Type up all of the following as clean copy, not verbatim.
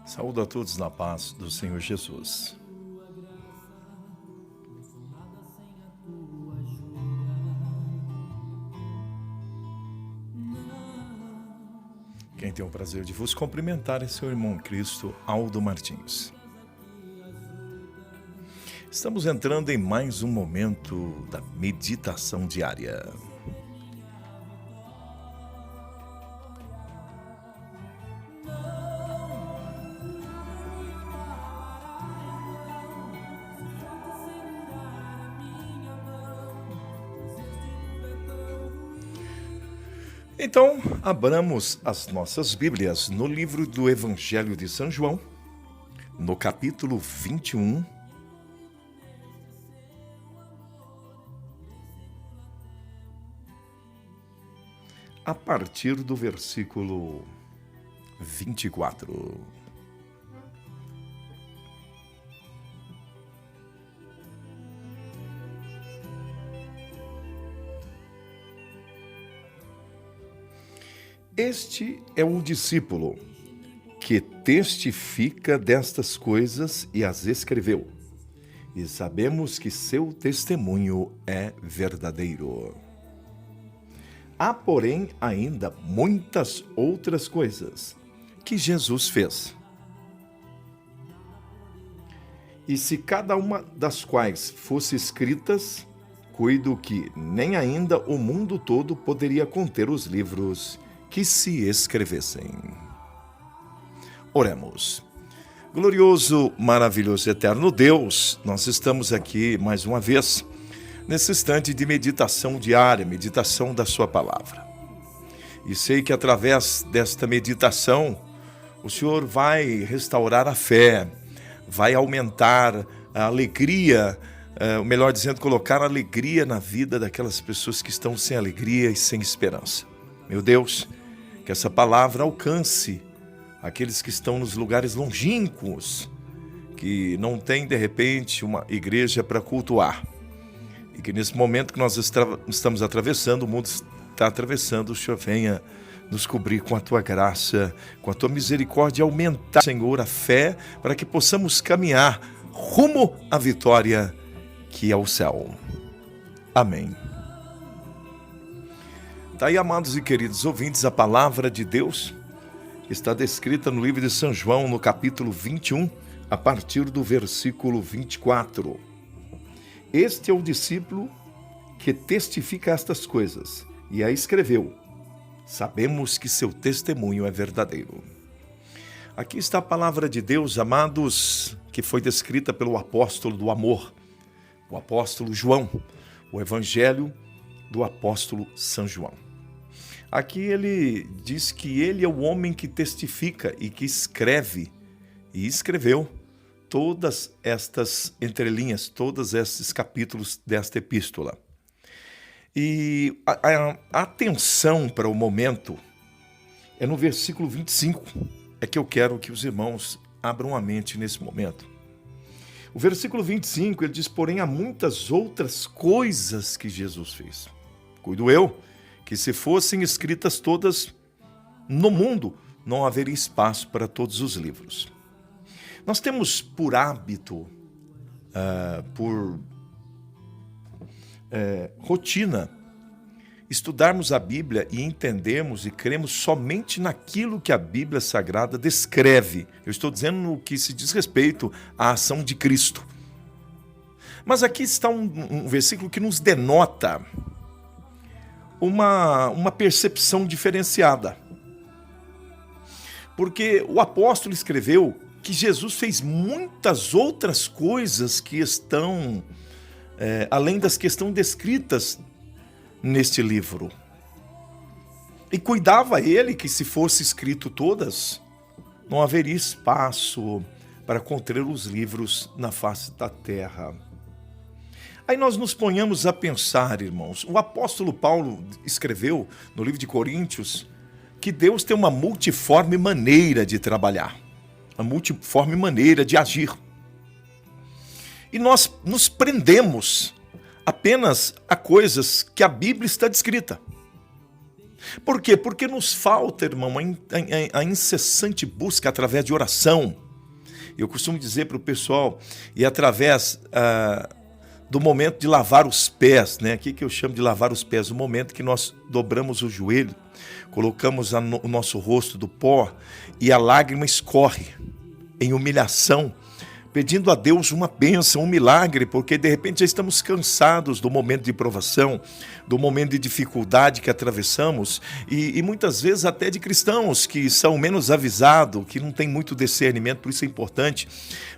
Saúdo a todos na paz do Senhor Jesus. Quem tem o prazer de vos cumprimentar é seu irmão Cristo, Aldo Martins. Estamos entrando em mais um momento da meditação diária. Então, abramos as nossas Bíblias no livro do Evangelho de São João, no capítulo 21, a partir do versículo 24. Este é o discípulo que testifica destas coisas e as escreveu, e sabemos que seu testemunho é verdadeiro. Há, porém, ainda muitas outras coisas que Jesus fez. E se cada uma das quais fosse escritas, cuido que nem ainda o mundo todo poderia conter os livros que se escrevessem. Oremos. Glorioso, maravilhoso, eterno Deus, nós estamos aqui mais uma vez, nesse instante de meditação diária, meditação da sua palavra. E sei que através desta meditação, o Senhor vai restaurar a fé, vai aumentar a alegria, ou melhor dizendo, colocar alegria na vida daquelas pessoas que estão sem alegria e sem esperança. Meu Deus, que essa palavra alcance aqueles que estão nos lugares longínquos, que não tem, de repente, uma igreja para cultuar. E que nesse momento que nós estamos atravessando, o mundo está atravessando, o Senhor venha nos cobrir com a Tua graça, com a Tua misericórdia, aumentar, Senhor, a fé, para que possamos caminhar rumo à vitória que é o céu. Amém. Está aí, amados e queridos ouvintes, a palavra de Deus está descrita no livro de São João, no capítulo 21, a partir do versículo 24. Este é o discípulo que testifica estas coisas e a escreveu. Sabemos que seu testemunho é verdadeiro. Aqui está a palavra de Deus, amados, que foi descrita pelo apóstolo do amor, o apóstolo João, o evangelho do apóstolo São João. Aqui ele diz que ele é o homem que testifica e que escreve, e escreveu todas estas entrelinhas, todos estes capítulos desta epístola. E a atenção para o momento é no versículo 25, é que eu quero que os irmãos abram a mente nesse momento. O versículo 25, ele diz, porém, há muitas outras coisas que Jesus fez. Cuido eu que se fossem escritas todas no mundo, não haveria espaço para todos os livros. Nós temos por hábito, por rotina, estudarmos a Bíblia e entendermos e cremos somente naquilo que a Bíblia Sagrada descreve. Eu estou dizendo no que se diz respeito à ação de Cristo. Mas aqui está um versículo que nos denota uma percepção diferenciada. Porque o apóstolo escreveu que Jesus fez muitas outras coisas que estão além das que estão descritas neste livro. E cuidava ele que, se fosse escrito todas, não haveria espaço para conter os livros na face da terra. Aí nós nos ponhamos a pensar, irmãos, o apóstolo Paulo escreveu no livro de Coríntios que Deus tem uma multiforme maneira de trabalhar, uma multiforme maneira de agir. E nós nos prendemos apenas a coisas que a Bíblia está descrita. Por quê? Porque nos falta, irmão, a incessante busca através de oração. Eu costumo dizer para o pessoal, e através do momento de lavar os pés, né? O que eu chamo de lavar os pés? O momento que nós dobramos o joelho, colocamos o nosso rosto do pó e a lágrima escorre em humilhação, pedindo a Deus uma bênção, um milagre, porque de repente já estamos cansados do momento de provação, do momento de dificuldade que atravessamos e muitas vezes até de cristãos que são menos avisados, que não têm muito discernimento. Por isso é importante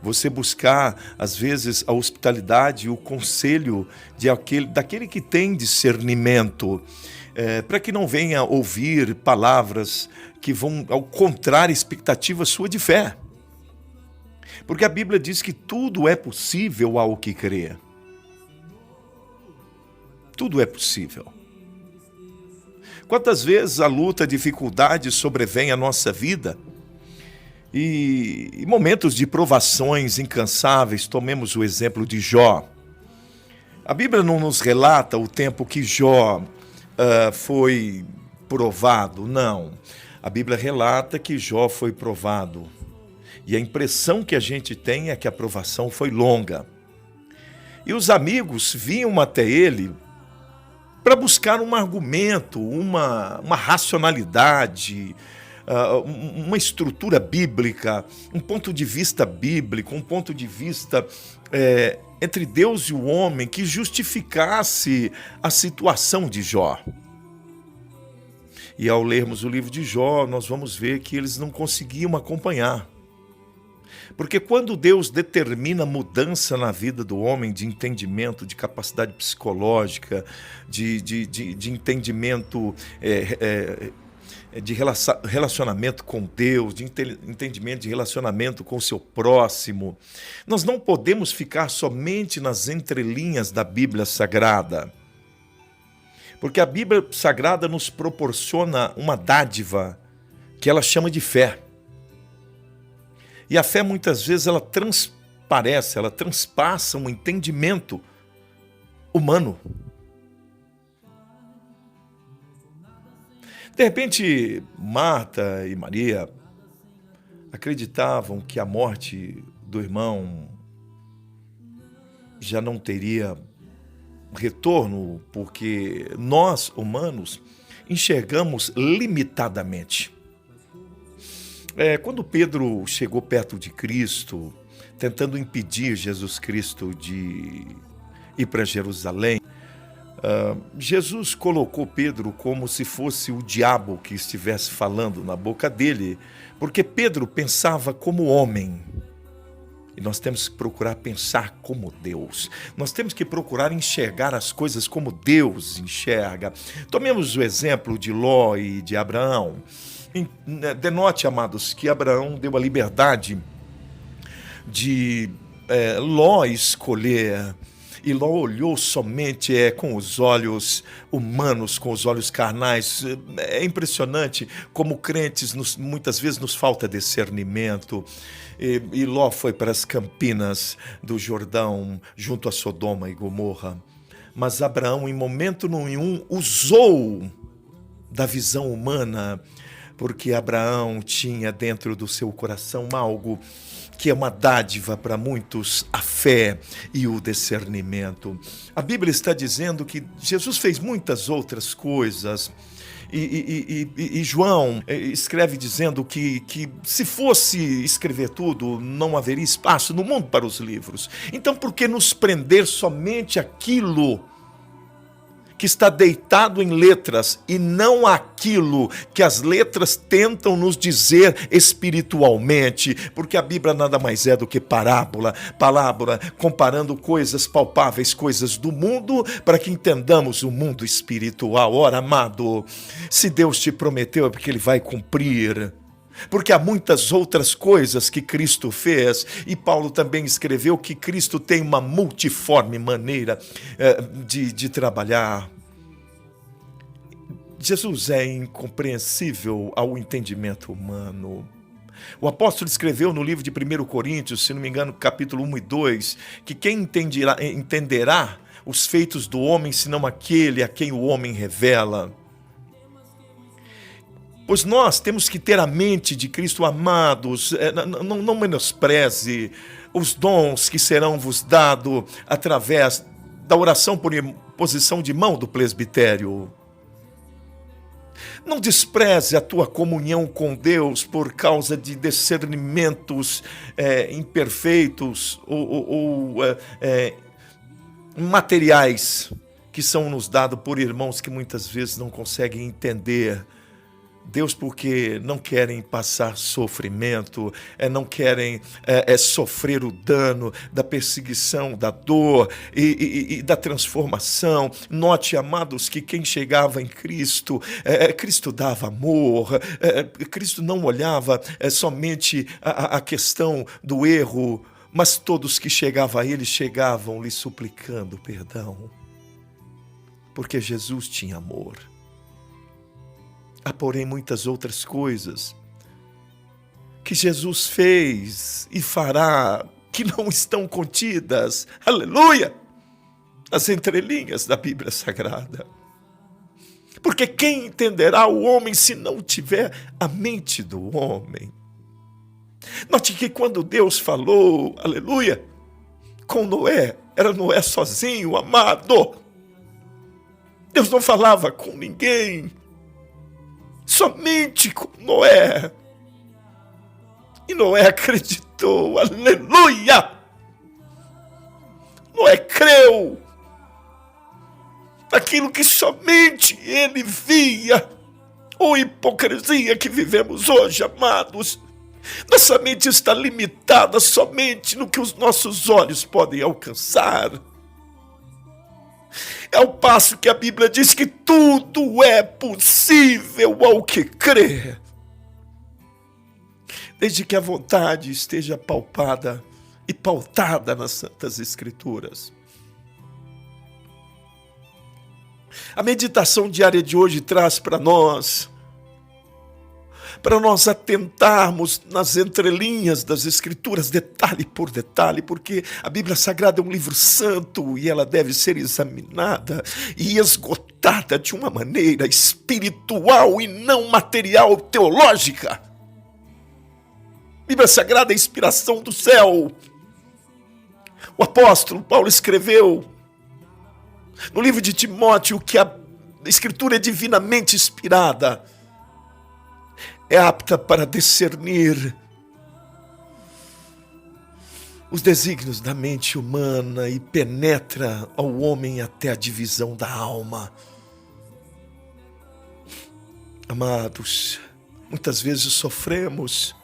você buscar, às vezes, a hospitalidade e o conselho daquele que tem discernimento, para que não venha ouvir palavras que vão ao contrário à expectativa sua de fé. Porque a Bíblia diz que tudo é possível ao que crê. Tudo é possível. Quantas vezes a luta, a dificuldade sobrevém à nossa vida e momentos de provações incansáveis. Tomemos o exemplo de Jó. A Bíblia não nos relata o tempo que Jó foi provado, não. A Bíblia relata que Jó foi provado. E a impressão que a gente tem é que a provação foi longa. E os amigos vinham até ele para buscar um argumento, uma racionalidade, uma estrutura bíblica, um ponto de vista bíblico, um ponto de vista entre Deus e o homem que justificasse a situação de Jó. E ao lermos o livro de Jó, nós vamos ver que eles não conseguiam acompanhar. Porque quando Deus determina mudança na vida do homem, de entendimento, de capacidade psicológica, de entendimento, de relacionamento com Deus, de entendimento de relacionamento com o seu próximo, nós não podemos ficar somente nas entrelinhas da Bíblia Sagrada. Porque a Bíblia Sagrada nos proporciona uma dádiva que ela chama de fé. E a fé, muitas vezes, ela transparece, ela transpassa um entendimento humano. De repente, Marta e Maria acreditavam que a morte do irmão já não teria retorno, porque nós, humanos, enxergamos limitadamente. Quando Pedro chegou perto de Cristo, tentando impedir Jesus Cristo de ir para Jerusalém, Jesus colocou Pedro como se fosse o diabo que estivesse falando na boca dele, porque Pedro pensava como homem. E nós temos que procurar pensar como Deus. Nós temos que procurar enxergar as coisas como Deus enxerga. Tomemos o exemplo de Ló e de Abraão. Denote, amados, que Abraão deu a liberdade de Ló escolher, e Ló olhou somente com os olhos humanos, com os olhos carnais. É impressionante como crentes muitas vezes nos falta discernimento. E Ló foi para as campinas do Jordão, junto a Sodoma e Gomorra. Mas Abraão, em momento nenhum, usou da visão humana, porque Abraão tinha dentro do seu coração algo que é uma dádiva para muitos, a fé e o discernimento. A Bíblia está dizendo que Jesus fez muitas outras coisas, e João escreve dizendo que se fosse escrever tudo, não haveria espaço no mundo para os livros. Então, por que nos prender somente aquilo que está deitado em letras e não aquilo que as letras tentam nos dizer espiritualmente? Porque a Bíblia nada mais é do que parábola comparando coisas palpáveis, coisas do mundo, para que entendamos o mundo espiritual. Ora, amado, se Deus te prometeu é porque Ele vai cumprir. Porque há muitas outras coisas que Cristo fez, e Paulo também escreveu que Cristo tem uma multiforme maneira de trabalhar. Jesus é incompreensível ao entendimento humano. O apóstolo escreveu no livro de 1 Coríntios, se não me engano, capítulo 1 e 2, que quem entenderá os feitos do homem, senão aquele a quem o homem revela. Pois nós temos que ter a mente de Cristo, amados. Não menospreze os dons que serão vos dados através da oração por imposição de mão do presbitério. Não despreze a tua comunhão com Deus por causa de discernimentos imperfeitos ou materiais que são nos dados por irmãos que muitas vezes não conseguem entender Deus, porque não querem passar sofrimento, não querem sofrer o dano da perseguição, da dor e da transformação. Note, amados, que quem chegava em Cristo, Cristo dava amor, Cristo não olhava somente a questão do erro, mas todos que chegavam a Ele chegavam lhe suplicando perdão, porque Jesus tinha amor. Há, porém, muitas outras coisas que Jesus fez e fará que não estão contidas, aleluia, nas entrelinhas da Bíblia Sagrada. Porque quem entenderá o homem se não tiver a mente do homem? Note que quando Deus falou, aleluia, com Noé, era Noé sozinho, amado. Deus não falava com ninguém. Somente com Noé. E Noé acreditou, aleluia! Noé creu naquilo que somente ele via. Oh, hipocrisia que vivemos hoje, amados. Nossa mente está limitada somente no que os nossos olhos podem alcançar. É ao passo que a Bíblia diz que tudo é possível ao que crê, desde que a vontade esteja palpada e pautada nas Santas Escrituras. A meditação diária de hoje traz para nós atentarmos nas entrelinhas das Escrituras, detalhe por detalhe, porque a Bíblia Sagrada é um livro santo e ela deve ser examinada e esgotada de uma maneira espiritual e não material, teológica. A Bíblia Sagrada é a inspiração do céu. O apóstolo Paulo escreveu no livro de Timóteo que a Escritura é divinamente inspirada, é apta para discernir os desígnios da mente humana e penetra ao homem até a divisão da alma. Amados, muitas vezes sofremos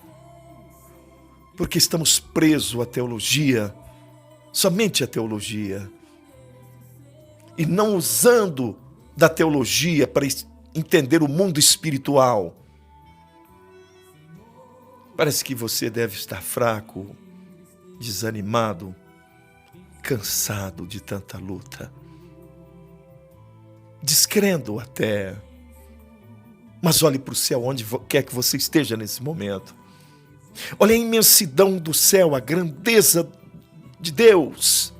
porque estamos presos à teologia, somente à teologia, e não usando da teologia para entender o mundo espiritual. Parece que você deve estar fraco, desanimado, cansado de tanta luta, descrendo até. Mas olhe para o céu onde quer que você esteja nesse momento. Olhe a imensidão do céu, a grandeza de Deus.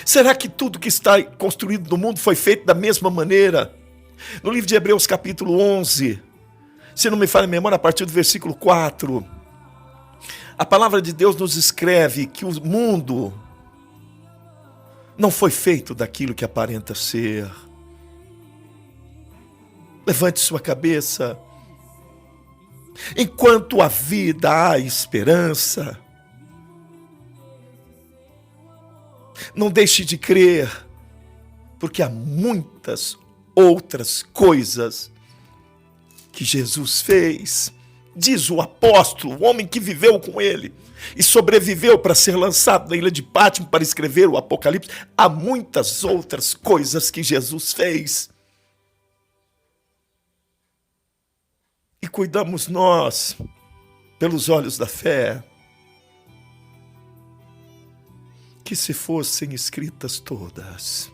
Será que tudo que está construído no mundo foi feito da mesma maneira? No livro de Hebreus capítulo 11, se não me falha a memória, a partir do versículo 4, a palavra de Deus nos escreve que o mundo não foi feito daquilo que aparenta ser. Levante sua cabeça. Enquanto há vida, há esperança. Não deixe de crer, porque há muitas outras coisas que Jesus fez. Diz o apóstolo, o homem que viveu com ele e sobreviveu para ser lançado na ilha de Pátimo para escrever o Apocalipse. Há muitas outras coisas que Jesus fez. E cuidamos nós, pelos olhos da fé, que se fossem escritas todas,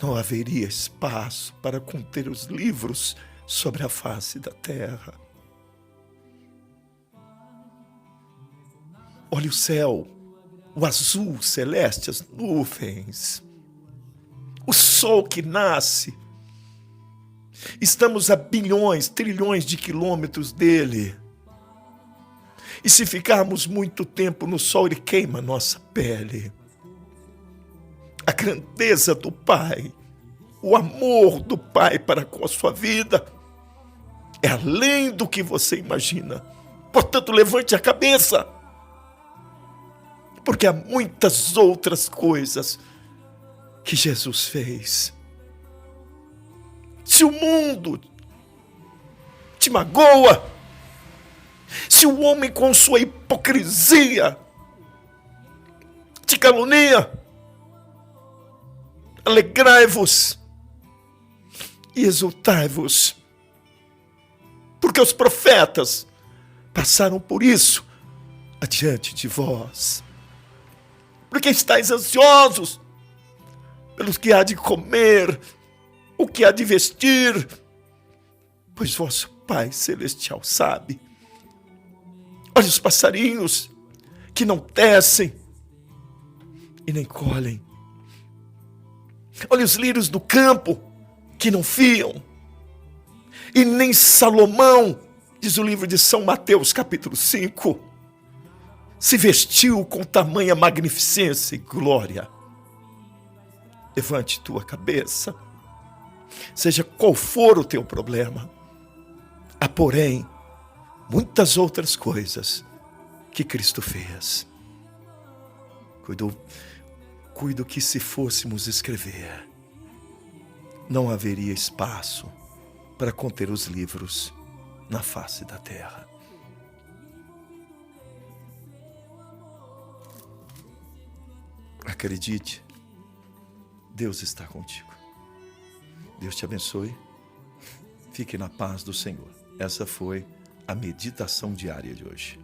não haveria espaço para conter os livros sobre a face da terra. Olhe o céu, o azul celeste, as nuvens, o sol que nasce Estamos a bilhões, trilhões de quilômetros dele. E se ficarmos muito tempo no sol, ele queima a nossa pele. A grandeza do Pai, o amor do Pai para com a sua vida é além do que você imagina. Portanto, levante a cabeça, porque há muitas outras coisas que Jesus fez. Se o mundo te magoa, se o homem com sua hipocrisia te calunia, alegrai-vos e exultai-vos, porque os profetas passaram por isso adiante de vós. Porque estáis ansiosos pelos que há de comer, o que há de vestir, pois vosso Pai Celestial sabe. Olha os passarinhos que não tecem e nem colhem. Olha os lírios do campo que não fiam. E nem Salomão, diz o livro de São Mateus, capítulo 5, se vestiu com tamanha magnificência e glória. Levante tua cabeça, seja qual for o teu problema. Há, porém, muitas outras coisas que Cristo fez. Cuido que se fôssemos escrever, não haveria espaço para conter os livros na face da terra. Acredite, Deus está contigo. Deus te abençoe. Fique na paz do Senhor. Essa foi a meditação diária de hoje.